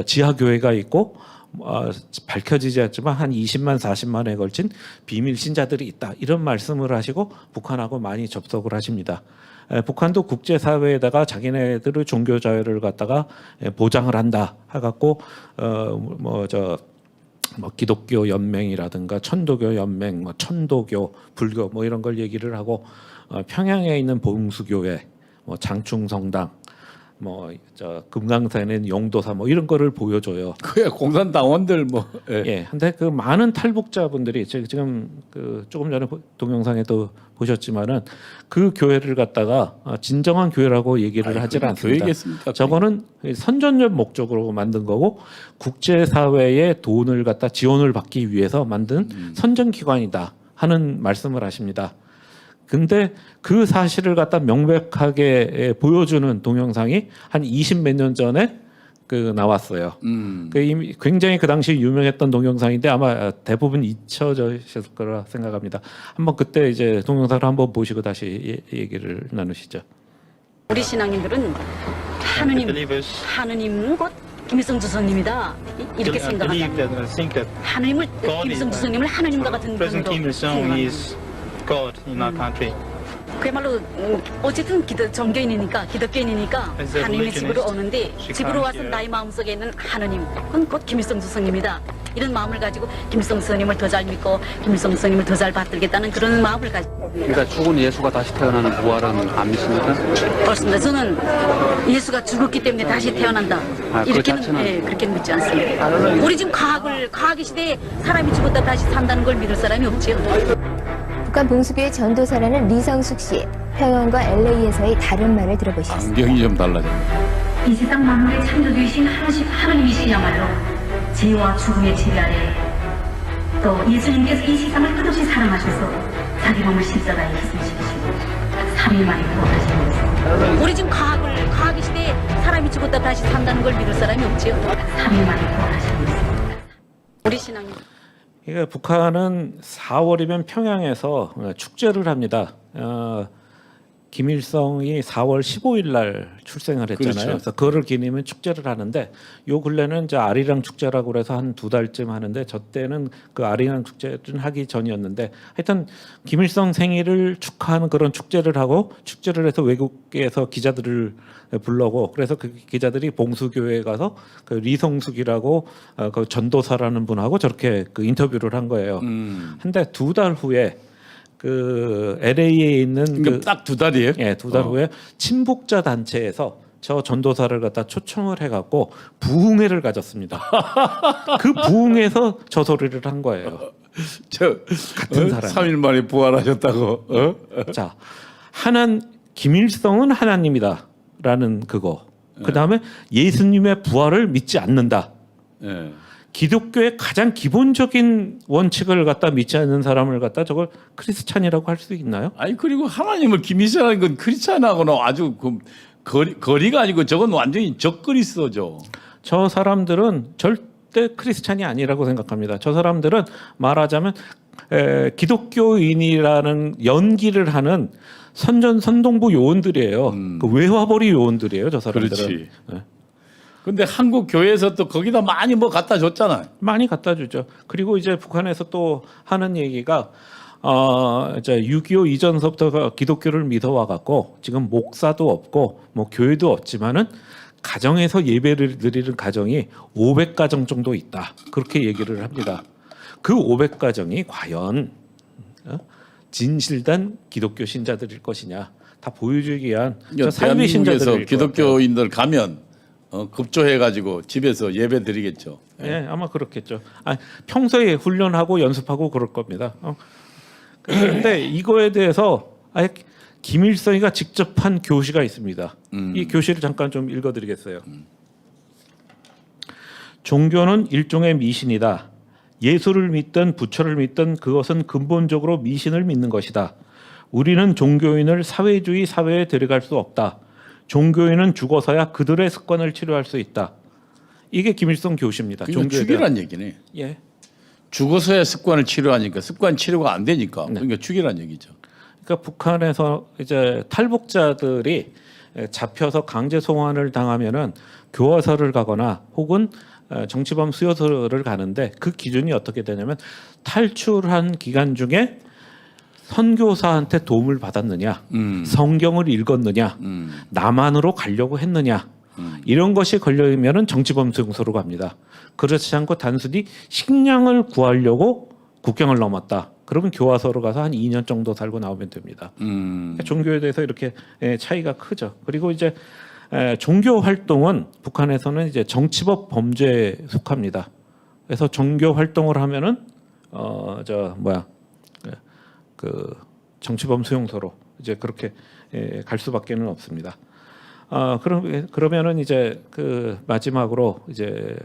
지하 교회가 있고 밝혀지지 않지만 한 20만 40만에 걸친 비밀 신자들이 있다. 이런 말씀을 하시고 북한하고 많이 접속을 하십니다. 북한도 국제사회에다가 자기네들의 종교 자유를 갖다가 보장을 한다 해갖고 기독교 연맹이라든가 천도교 연맹, 천도교, 불교 이런 걸 얘기를 하고 평양에 있는 봉수교회, 장충성당, 금강산에는 용도사 이런 거를 보여줘요. 그야 공산당원들 예. 근데 그 많은 탈북자분들이 지금 그 조금 전에 동영상에도 보셨지만은 그 교회를 갖다가 진정한 교회라고 얘기를 하질 않습니다. 교회겠습니까? 저거는 선전적 목적으로 만든 거고 국제사회의 돈을 갖다 지원을 받기 위해서 만든 선전기관이다 하는 말씀을 하십니다. 근데 그 사실을 갖다 명백하게 보여주는 동영상이 한 20몇 년 전에 나왔어요. 이미 굉장히 그 당시 유명했던 동영상인데 아마 대부분 잊혀졌을 거라 생각합니다. 한번 그때 이제 동영상을 한번 보시고 다시 얘기를 나누시죠. 우리 신앙인들은 하느님 곧 김일성 주석님이다 이렇게 생각한다. 김일성 주석님을 하느님과 같은 분으로 생각합니다. 그야말로 어쨌든 종교인이니까 기독교인이니까 하나님의 집으로 오는데 집으로 와서 나의 마음속에 있는 하나님, 그건 곧 김일성 스승입니다. 이런 마음을 가지고 김일성 스님을 더 잘 믿고 김일성 스님을 더 잘 받들겠다는 그런 마음을 가지고. 그러니까 죽은 예수가 다시 태어나는 부활은 안 믿습니까? 그렇습니다. 저는 예수가 죽었기 때문에 다시 태어난다. 그 이렇게는 자체는- 그렇게는 믿지 않습니다. 우리 지금 과학의 시대에 사람이 죽었다 다시 산다는 걸 믿을 사람이 없죠. 북한 봉수교의 전도사라는 리성숙 씨, 평양과 LA에서의 다른 말을 들어보셨습니다. 안경이 좀 달라졌네. 이 세상 만물의 창조주이신 하나님이시야말로 죄와 죽음의 지배 아래 또 예수님께서 이 세상을 끝없이 사랑하셔서 자기 몸을 십자가에 희생시키시고 3일 만에 부활하신 것입니다. 우리 지금 과학의 시대에 사람이 죽었다 다시 산다는 걸 믿을 사람이 없죠. 3일 만에 부활하신 것입니다. 우리 신앙이. 그러니까 북한은 4월이면 평양에서 축제를 합니다. 김일성이 4월 15일 날 출생을 했잖아요. 그렇죠. 그래서 그거를 기념해 축제를 하는데 요 근래는 이제 아리랑 축제라고 그래서 한 2달쯤 하는데 저 때는 그 아리랑 축제는 하기 전이었는데 하여튼 김일성 생일을 축하하는 그런 축제를 하고 축제를 해서 외국에서 기자들을 불러고 그래서 그 기자들이 봉수교회에 가서 그 리성숙이라고 그 전도사라는 분하고 저렇게 그 인터뷰를 한 거예요. 한데 2달 후에 그 LA에 있는 그러니까 딱 2달이에요? 예, 2달 후에 친북자 단체에서 저 전도사를 갖다 초청을 해갖고 부흥회를 가졌습니다. 그 부흥회에서 저 소리를 한 거예요. 같은 사람. 3일 만에 부활하셨다고. 자, 김일성은 하나님이다라는 그거. 그 다음에 예수님의 부활을 믿지 않는다. 예. 기독교의 가장 기본적인 원칙을 갖다 믿지 않는 사람을 갖다 저걸 크리스찬이라고 할 수 있나요? 아니 그리고 하나님을 김일성이라는 건 크리스찬하고는 아주 거리가 아니고 저건 완전히 적그리스도죠. 저 사람들은 절대 크리스찬이 아니라고 생각합니다. 저 사람들은 말하자면 기독교인이라는 연기를 하는 선전선동부 요원들이에요. 그 외화벌이 요원들이에요. 저 사람들은. 그렇지. 네. 근데 한국 교회에서 또 거기다 많이 뭐 갖다 줬잖아요. 많이 갖다 주죠. 그리고 이제 북한에서 또 하는 얘기가 이제 6.25 이전서부터 기독교를 믿어와 갖고 지금 목사도 없고 뭐 교회도 없지만은 가정에서 예배를 드리는 가정이 500가정 정도 있다. 그렇게 얘기를 합니다. 그 500가정이 과연 진실된 기독교 신자들일 것이냐? 다 보여주기 위한 삶의 신자들일 기독교인들 가면 급조해가지고 집에서 예배 드리겠죠. 예, 아마 그렇겠죠. 평소에 훈련하고 연습하고 그럴 겁니다. 그런데 이거에 대해서 아예 김일성이가 직접 한 교시가 있습니다. 이 교시를 잠깐 좀 읽어드리겠어요. 종교는 일종의 미신이다. 예수를 믿든 부처를 믿든 그것은 근본적으로 미신을 믿는 것이다. 우리는 종교인을 사회주의 사회에 데려갈 수 없다. 종교인은 죽어서야 그들의 습관을 치료할 수 있다. 이게 김일성 교시입니다. 그러니까 죽이란 얘기네. 예. 죽어서야 습관을 치료하니까 습관 치료가 안 되니까 그러니까 죽이란 얘기죠. 그러니까 북한에서 이제 탈북자들이 잡혀서 강제 송환을 당하면은 교화소를 가거나 혹은 정치범 수용소를 가는데 그 기준이 어떻게 되냐면 탈출한 기간 중에 선교사한테 도움을 받았느냐, 성경을 읽었느냐, 남한으로 가려고 했느냐, 이런 것이 걸려있면은 정치범 수용소로 갑니다. 그렇지 않고 단순히 식량을 구하려고 국경을 넘었다. 그러면 교화소로 가서 한 2년 정도 살고 나오면 됩니다. 종교에 대해서 이렇게 차이가 크죠. 그리고 이제 종교 활동은 북한에서는 이제 정치법 범죄에 속합니다. 그래서 종교 활동을 하면은 그 정치범 수용소로 이제 그렇게 갈 수밖에는 없습니다. 그러면은 이제 그 마지막으로 이제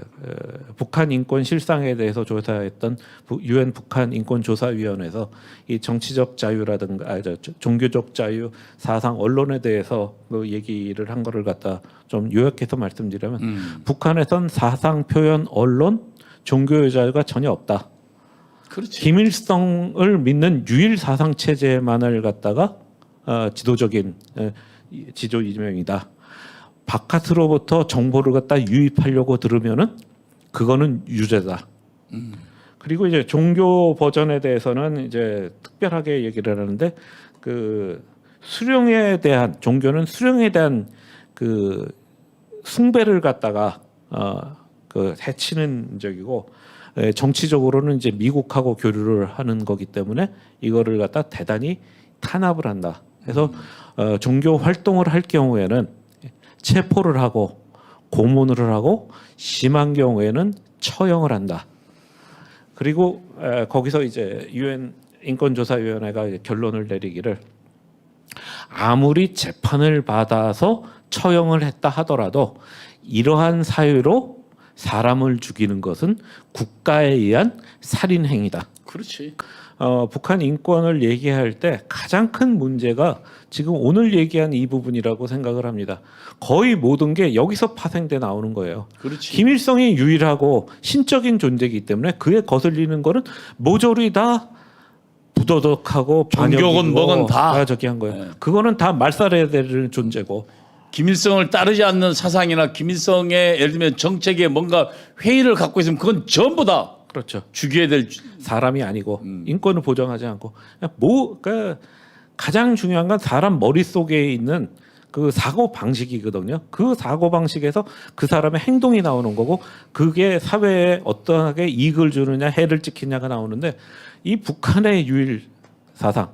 북한 인권 실상에 대해서 조사했던 유엔 북한 인권조사위원회에서 이 정치적 자유라든가 종교적 자유, 사상, 언론에 대해서 그 얘기를 한 거를 갖다 좀 요약해서 말씀드리면 북한에선 사상, 표현, 언론, 종교의 자유가 전혀 없다. 그렇지. 김일성을 믿는 유일 사상 체제만을 갖다가 지도적인 지도 이념이다. 바깥으로부터 정보를 갖다 유입하려고 들으면은 그거는 유죄다. 그리고 이제 종교 버전에 대해서는 이제 특별하게 얘기를 하는데 그 수령에 대한 종교는 수령에 대한 그 숭배를 갖다가 그 해치는 적이고 정치적으로는 이제 미국하고 교류를 하는 거기 때문에 이거를 갖다 대단히 탄압을 한다. 그래서 종교 활동을 할 경우에는 체포를 하고 고문을 하고 심한 경우에는 처형을 한다. 그리고 거기서 이제 UN 인권조사위원회가 결론을 내리기를 아무리 재판을 받아서 처형을 했다 하더라도 이러한 사유로 사람을 죽이는 것은 국가에 의한 살인 행위다. 그렇지. 북한 인권을 얘기할 때 가장 큰 문제가 지금 오늘 얘기한 이 부분이라고 생각을 합니다. 거의 모든 게 여기서 파생돼 나오는 거예요. 그렇지. 김일성이 유일하고 신적인 존재이기 때문에 그에 거슬리는 거는 모조리 다 부도덕하고 종교건 뭐건 다 저기 한 거예요. 그거는 다 말살해야 될 존재고. 김일성을 따르지 않는 사상이나 김일성의 예를 들면 정책에 뭔가 회의를 갖고 있으면 그건 전부 다 그렇죠. 죽여야 될 사람이 아니고 인권을 보장하지 않고 그러니까 가장 중요한 건 사람 머릿속에 있는 그 사고 방식이거든요. 그 사고 방식에서 그 사람의 행동이 나오는 거고 그게 사회에 어떠하게 이익을 주느냐 해를 끼치냐가 나오는데 이 북한의 유일 사상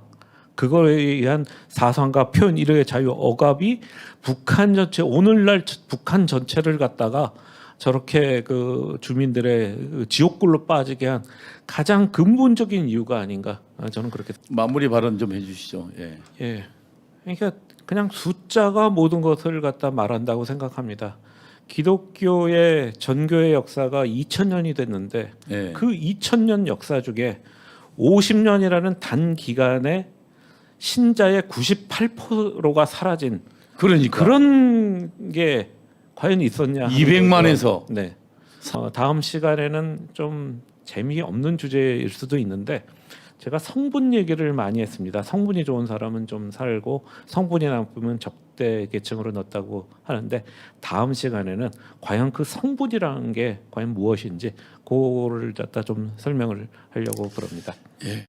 그거에 의한 사상과 표현 이르의 자유 억압이 북한 전체 오늘날 북한 전체를 갖다가 저렇게 그 주민들의 지옥굴로 빠지게 한 가장 근본적인 이유가 아닌가 저는 그렇게 마무리 발언 좀 해주시죠. 예. 그러니까 그냥 숫자가 모든 것을 갖다 말한다고 생각합니다. 기독교의 전교의 역사가 2000년이 됐는데 그 2000년 역사 중에 50년이라는 단 기간에 신자의 98%가 사라진 그러니까 그런 게 과연 있었냐? 200만에서 네. 다음 시간에는 좀 재미없는 주제일 수도 있는데 제가 성분 얘기를 많이 했습니다. 성분이 좋은 사람은 좀 살고 성분이 나쁘면 적대 계층으로 넣었다고 하는데 다음 시간에는 과연 그 성분이라는 게 과연 무엇인지 그거를 갖다 좀 설명을 하려고 그럽니다. 예.